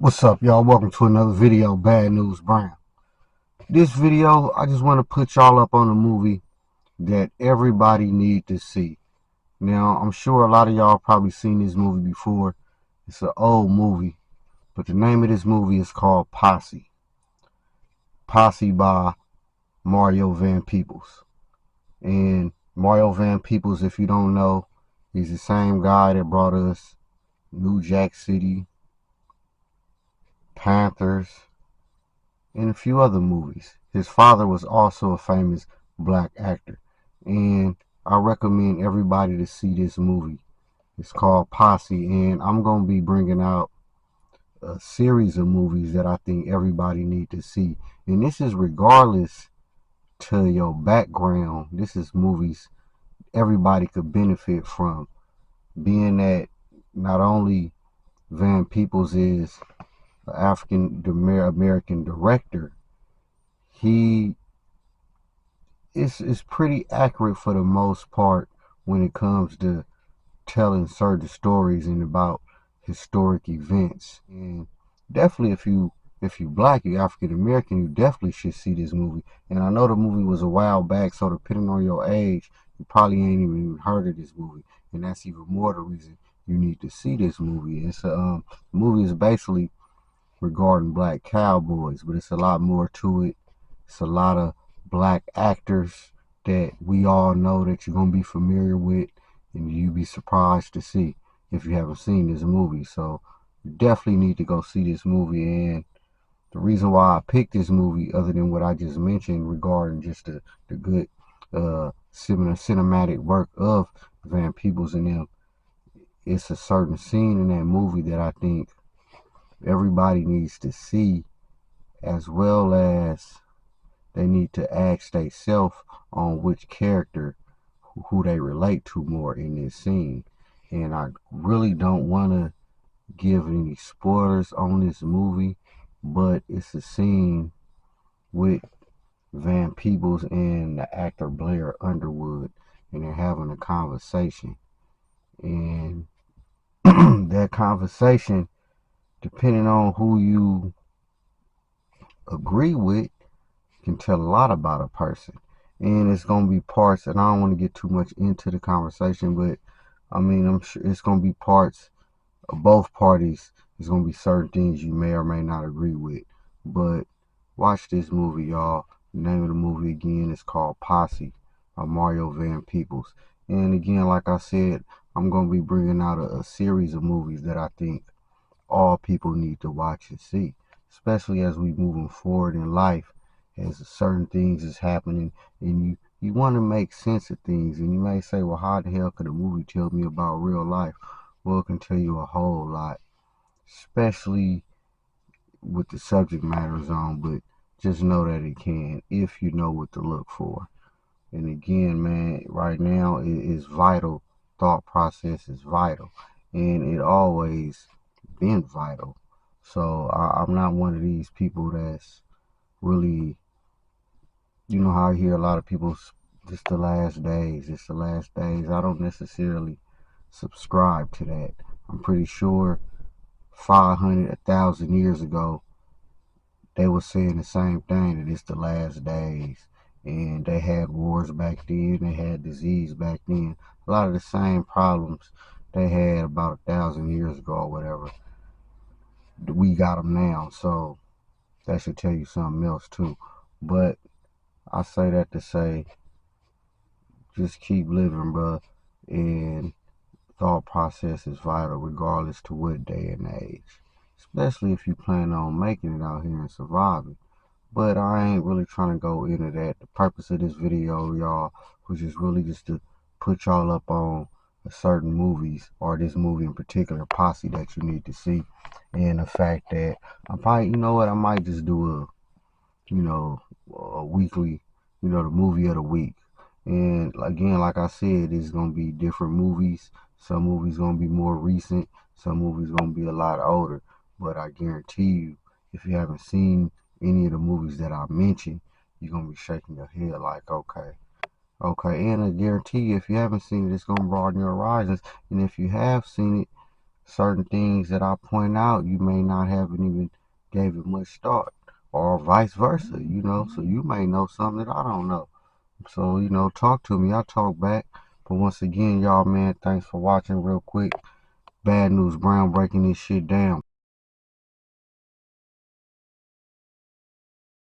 What's up, y'all? Welcome to another video, Bad News Brown. This video, I just want to put y'all up on a movie that everybody need to see. Now, I'm sure a lot of y'all probably seen this movie before. It's an old movie, but the name of this movie is called Posse. Posse by Mario Van Peebles. And Mario Van Peebles, if you don't know, he's the same guy that brought us New Jack City, Panthers, and a few other movies. His father was also a famous black actor. And I recommend everybody to see this movie. It's called Posse, and I'm going to be bringing out a series of movies that I think everybody need to see. And this is regardless to your background. This is movies everybody could benefit from. Being that not only Van Peebles is an African American director, he is pretty accurate for the most part when it comes to telling certain stories and about historic events. And definitely if you black, you African American, you definitely should see this movie. And I know the movie was a while back, so depending on your age, you probably ain't even heard of this movie. And that's even more the reason you need to see this movie. It's a movie is basically regarding black cowboys, but it's a lot more to it. It's a lot of black actors that we all know that you're gonna be familiar with, and you'd be surprised to see if you haven't seen this movie. So you definitely need to go see this movie. And the reason why I picked this movie, other than what I just mentioned regarding just the good cinematic work of Van Peebles and them, it's a certain scene in that movie that I think everybody needs to see, as well as they need to ask themselves on which character who they relate to more in this scene. And I really don't want to give any spoilers on this movie, but it's a scene with Van Peebles and the actor Blair Underwood, and they're having a conversation. And that conversation, depending on who you agree with, can tell a lot about a person. And it's going to be parts, and I don't want to get too much into the conversation, but I mean, I'm sure it's going to be parts of both parties. There's going to be certain things you may or may not agree with. But watch this movie, y'all. The name of the movie again is called Posse by Mario Van Peebles. And again, like I said, I'm going to be bringing out a series of movies that I think all people need to watch and see, especially as we moving forward in life, as certain things is happening, and you want to make sense of things. And you may say, well, how the hell could a movie tell me about real life? Well, it can tell you a whole lot, especially with the subject matters on, but just know that it can if you know what to look for. And again, man, right now it is vital. Thought process is vital, and it always been vital. So I'm not one of these people that's really, you know how I hear a lot of people, it's the last days, it's the last days. I don't necessarily subscribe to that. I'm pretty sure 500, 1,000 years ago, they were saying the same thing, that it's the last days. And they had wars back then, they had disease back then. A lot of the same problems they had about 1,000 years ago or whatever, we got them now. So that should tell you something else too. But I say that to say, just keep living, bro. And thought process is vital regardless to what day and age. Especially if you plan on making it out here and surviving. But I ain't really trying to go into that. The purpose of this video, y'all, was just really just to put y'all up on certain movies, or this movie in particular, Posse, that you need to see. And the fact that I probably, you know what, I might just do a weekly, the movie of the week. And again, like I said, it's gonna be different movies. Some movies gonna be more recent. Some movies gonna be a lot older. But I guarantee you, if you haven't seen any of the movies that I mentioned, you're gonna be shaking your head like, okay, okay. And I guarantee you, if you haven't seen it, it's gonna broaden your horizons. And if you have seen it, certain things that I point out, you may not haven't even gave it much thought, or vice versa, you know. So you may know something that I don't know. So, you know, talk to me. I talk back. But once again, y'all, man, thanks for watching real quick. Bad News Brown breaking this shit down.